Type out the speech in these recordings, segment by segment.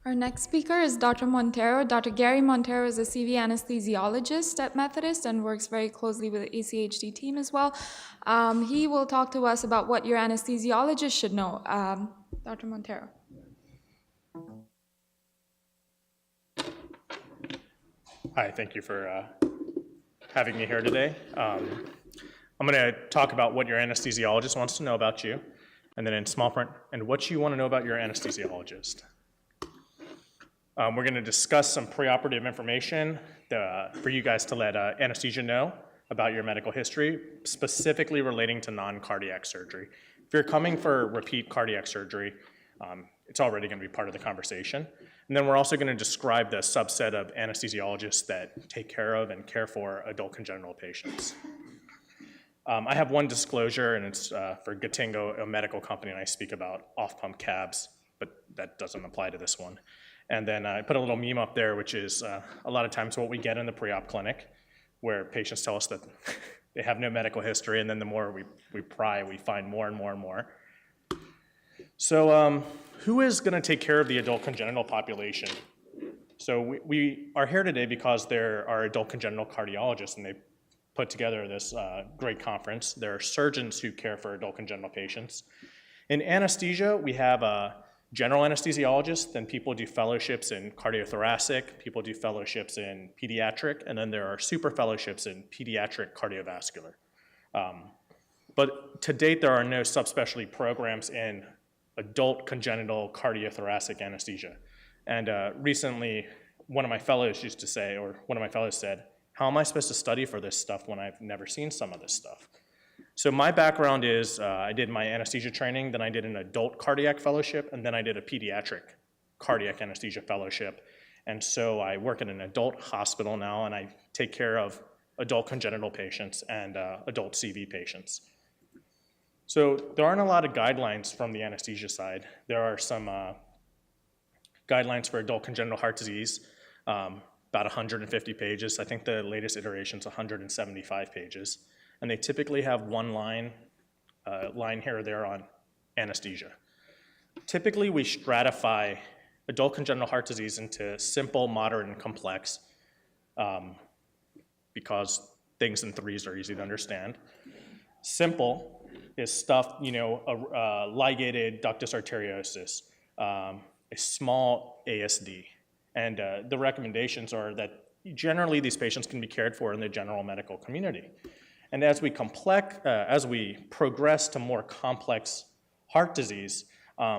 Our next speaker is Dr. Monteiro. Dr. Gary Monteiro is a CV anesthesiologist at Methodist and works very closely with the ACHD team as well. He will talk to us about what your anesthesiologist should know. Dr. Monteiro. Hi, thank you for having me here today. I'm going to talk about what your anesthesiologist wants to know about you, and then in small print, and what you want to know about your anesthesiologist. We're going to discuss some preoperative information for you guys to let anesthesia know about your medical history, specifically relating to non-cardiac surgery. If you're coming for repeat cardiac surgery, it's already going to be part of the conversation. And then we're also going to describe the subset of anesthesiologists that take care of and care for adult congenital patients. I have one disclosure, and it's for Gatingo, a medical company, and I speak about off-pump cabs, but that doesn't apply to this one. And then I put a little meme up there, which is a lot of times what we get in the pre-op clinic, where patients tell us that they have no medical history, and then the more we pry, we find more and more and more. So who is going to take care of the adult congenital population? So we are here today because there are adult congenital cardiologists, and they put together this great conference. There are surgeons who care for adult congenital patients. In anesthesia, we have a general anesthesiologists, then people do fellowships in cardiothoracic, people do fellowships in pediatric, and then there are super fellowships in pediatric cardiovascular. But to date, there are no subspecialty programs in adult congenital cardiothoracic anesthesia. And recently, one of my fellows used to say, or one of my fellows said, how am I supposed to study for this stuff when I've never seen some of this stuff? So my background is I did my anesthesia training, then I did an adult cardiac fellowship, and then I did a pediatric cardiac anesthesia fellowship. And so I work in an adult hospital now, and I take care of adult congenital patients and adult CV patients. So there aren't a lot of guidelines from the anesthesia side. There are some guidelines for adult congenital heart disease, about 150 pages. I think the latest iteration is 175 pages. And they typically have one line here or there on anesthesia. Typically, we stratify adult congenital heart disease into simple, moderate, and complex because things in threes are easy to understand. Simple is stuff, ligated ductus arteriosus, a small ASD. And the recommendations are that generally these patients can be cared for in the general medical community. And as we progress to more complex heart disease,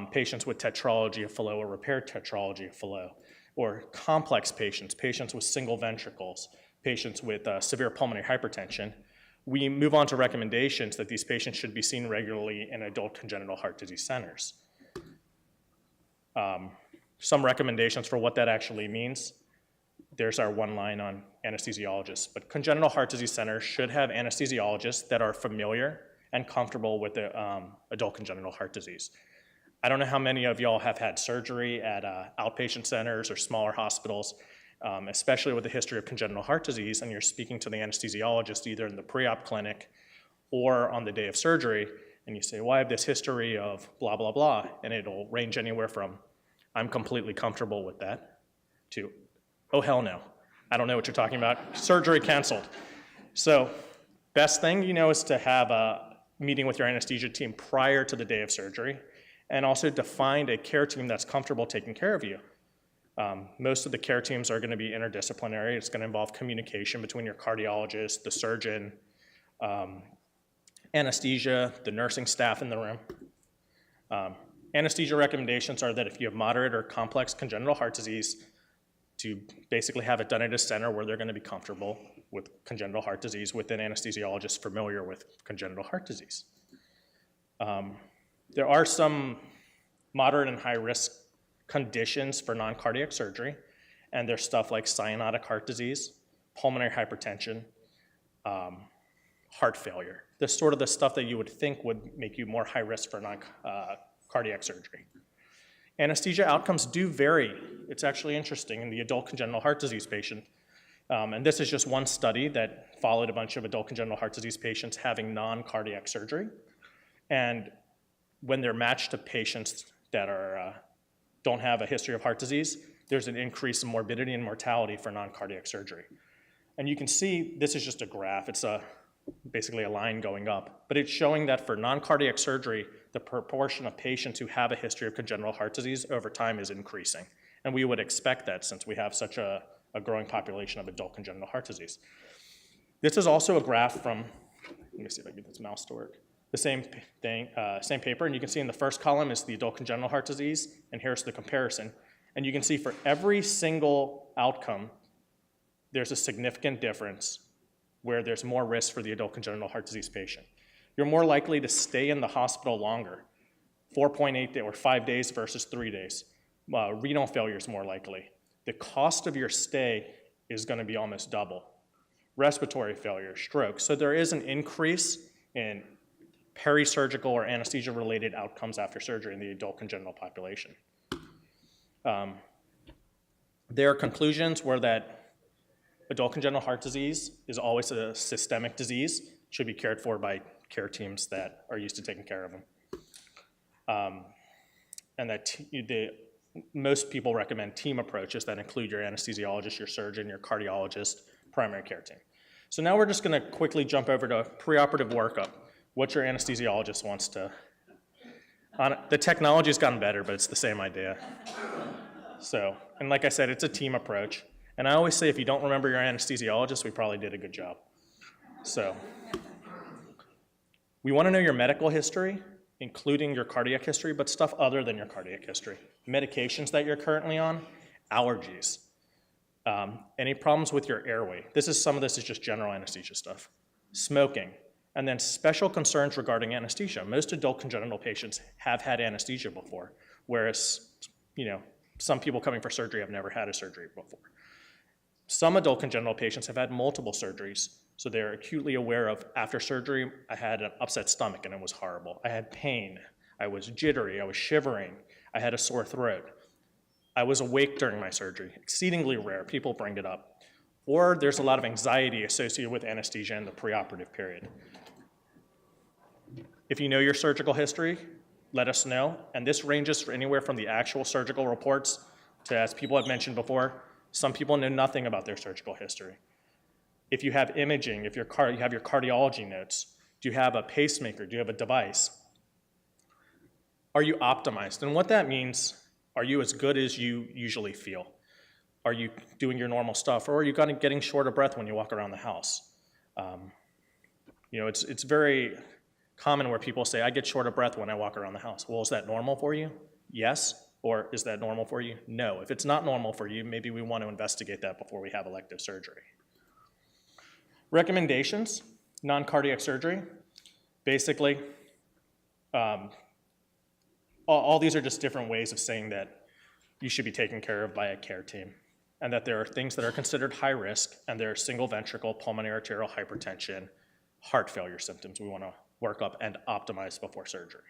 patients with tetralogy of Fallot or repaired tetralogy of Fallot, or complex patients, patients with single ventricles, patients with severe pulmonary hypertension, we move on to recommendations that these patients should be seen regularly in adult congenital heart disease centers. Some recommendations for what that actually means. There's our one line on anesthesiologists, but congenital heart disease centers should have anesthesiologists that are familiar and comfortable with the adult congenital heart disease. I don't know how many of y'all have had surgery at outpatient centers or smaller hospitals, especially with a history of congenital heart disease, and you're speaking to the anesthesiologist either in the pre-op clinic or on the day of surgery, and you say, well, I have this history of blah, blah, blah, and it'll range anywhere from, I'm completely comfortable with that, to, oh, hell no. I don't know what you're talking about. Surgery canceled. So best thing, is to have a meeting with your anesthesia team prior to the day of surgery, and also to find a care team that's comfortable taking care of you. Most of the care teams are going to be interdisciplinary. It's going to involve communication between your cardiologist, the surgeon, anesthesia, the nursing staff in the room. Anesthesia recommendations are that if you have moderate or complex congenital heart disease, to basically have it done at a center where they're going to be comfortable with congenital heart disease with an anesthesiologist familiar with congenital heart disease. There are some moderate and high risk conditions for non-cardiac surgery, and there's stuff like cyanotic heart disease, pulmonary hypertension, heart failure. This sort of the stuff that you would think would make you more high risk for non-cardiac surgery. Anesthesia outcomes do vary. It's actually interesting in the adult congenital heart disease patient. And this is just one study that followed a bunch of adult congenital heart disease patients having non-cardiac surgery. And when they're matched to patients that are don't have a history of heart disease, there's an increase in morbidity and mortality for non-cardiac surgery. And you can see, this is just a graph. It's basically a line going up. But it's showing that for non-cardiac surgery, the proportion of patients who have a history of congenital heart disease over time is increasing. And we would expect that since we have such a growing population of adult congenital heart disease. This is also a graph from, let me see if I can get this mouse to work. The same thing, same paper, and you can see in the first column is the adult congenital heart disease, and here's the comparison. And you can see for every single outcome, there's a significant difference where there's more risk for the adult congenital heart disease patient. You're more likely to stay in the hospital longer, 4.8 days or 5 days versus 3 days. Renal failure is more likely. The cost of your stay is going to be almost double. Respiratory failure, stroke. So there is an increase in peri-surgical or anesthesia-related outcomes after surgery in the adult congenital population. Their conclusions were that adult congenital heart disease is always a systemic disease, should be cared for by care teams that are used to taking care of them. And that most people recommend team approaches that include your anesthesiologist, your surgeon, your cardiologist, primary care team. So now we're just going to quickly jump over to preoperative workup, what your anesthesiologist wants to. The technology's gotten better, but it's the same idea. So, and like I said, it's a team approach. And I always say if you don't remember your anesthesiologist, we probably did a good job. So, we want to know your medical history, including your cardiac history, but stuff other than your cardiac history. Medications that you're currently on, allergies, any problems with your airway. Some of this is just general anesthesia stuff. Smoking, and then special concerns regarding anesthesia. Most adult congenital patients have had anesthesia before, whereas, some people coming for surgery have never had a surgery before. Some adult congenital patients have had multiple surgeries, so they're acutely aware of, after surgery, I had an upset stomach and it was horrible. I had pain, I was jittery, I was shivering, I had a sore throat. I was awake during my surgery, exceedingly rare, people bring it up. Or there's a lot of anxiety associated with anesthesia in the preoperative period. If you know your surgical history, let us know, and this ranges for anywhere from the actual surgical reports to, as people have mentioned before, some people know nothing about their surgical history. If you have imaging, if you have your cardiology notes, do you have a pacemaker, do you have a device? Are you optimized? And what that means, are you as good as you usually feel? Are you doing your normal stuff, or are you getting short of breath when you walk around the house? It's very common where people say, I get short of breath when I walk around the house. Well, is that normal for you? Yes. Or is that normal for you? No. If it's not normal for you, maybe we want to investigate that before we have elective surgery. Recommendations, non-cardiac surgery. Basically, all these are just different ways of saying that you should be taken care of by a care team, and that there are things that are considered high risk, and there are single ventricle pulmonary arterial hypertension, heart failure symptoms we want to work up and optimize before surgery.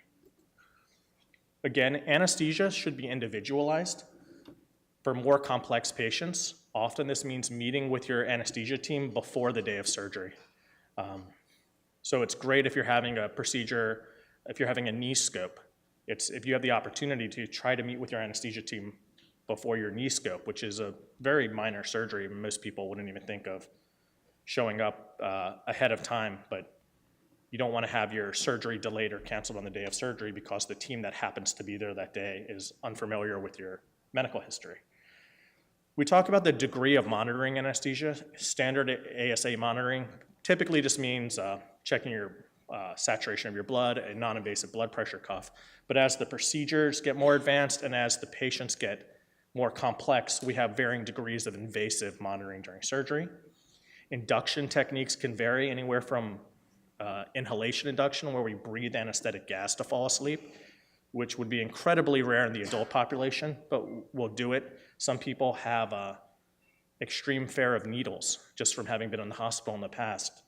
Again, anesthesia should be individualized. For more complex patients, often this means meeting with your anesthesia team before the day of surgery. So it's great if you're having a procedure, if you're having a knee scope. If you have the opportunity to try to meet with your anesthesia team before your knee scope, which is a very minor surgery, most people wouldn't even think of showing up ahead of time, but you don't want to have your surgery delayed or canceled on the day of surgery because the team that happens to be there that day is unfamiliar with your medical history. We talk about the degree of monitoring anesthesia. Standard ASA monitoring typically just means checking your saturation of your blood, a non-invasive blood pressure cuff. But as the procedures get more advanced and as the patients get more complex, we have varying degrees of invasive monitoring during surgery. Induction techniques can vary anywhere from inhalation induction, where we breathe anesthetic gas to fall asleep, which would be incredibly rare in the adult population, but we'll do it. Some people have extreme fear of needles just from having been in the hospital in the past.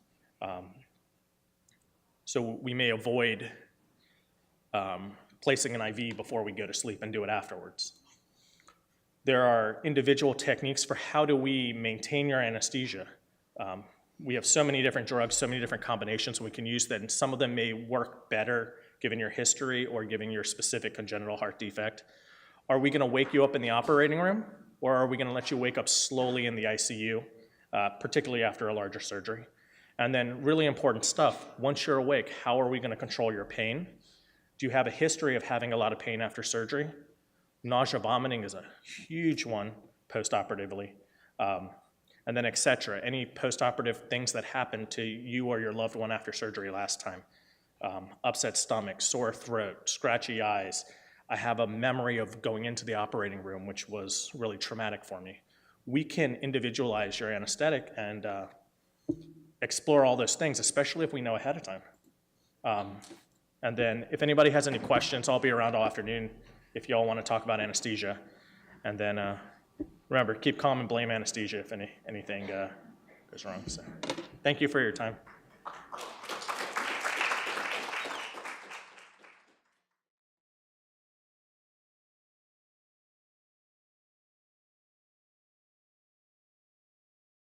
So we may avoid placing an IV before we go to sleep and do it afterwards. There are individual techniques for how do we maintain your anesthesia. We have so many different drugs, so many different combinations we can use that, and some of them may work better given your history or given your specific congenital heart defect. Are we gonna wake you up in the operating room, or are we gonna let you wake up slowly in the ICU, particularly after a larger surgery? And then really important stuff, once you're awake, how are we gonna control your pain? Do you have a history of having a lot of pain after surgery? Nausea, vomiting is a huge one post-operatively. And then et cetera. Any post-operative things that happened to you or your loved one after surgery last time. Upset stomach, sore throat, scratchy eyes. I have a memory of going into the operating room, which was really traumatic for me. We can individualize your anesthetic and explore all those things, especially if we know ahead of time. And then if anybody has any questions, I'll be around all afternoon if y'all want to talk about anesthesia. And then remember, keep calm and blame anesthesia if anything goes wrong. So thank you for your time.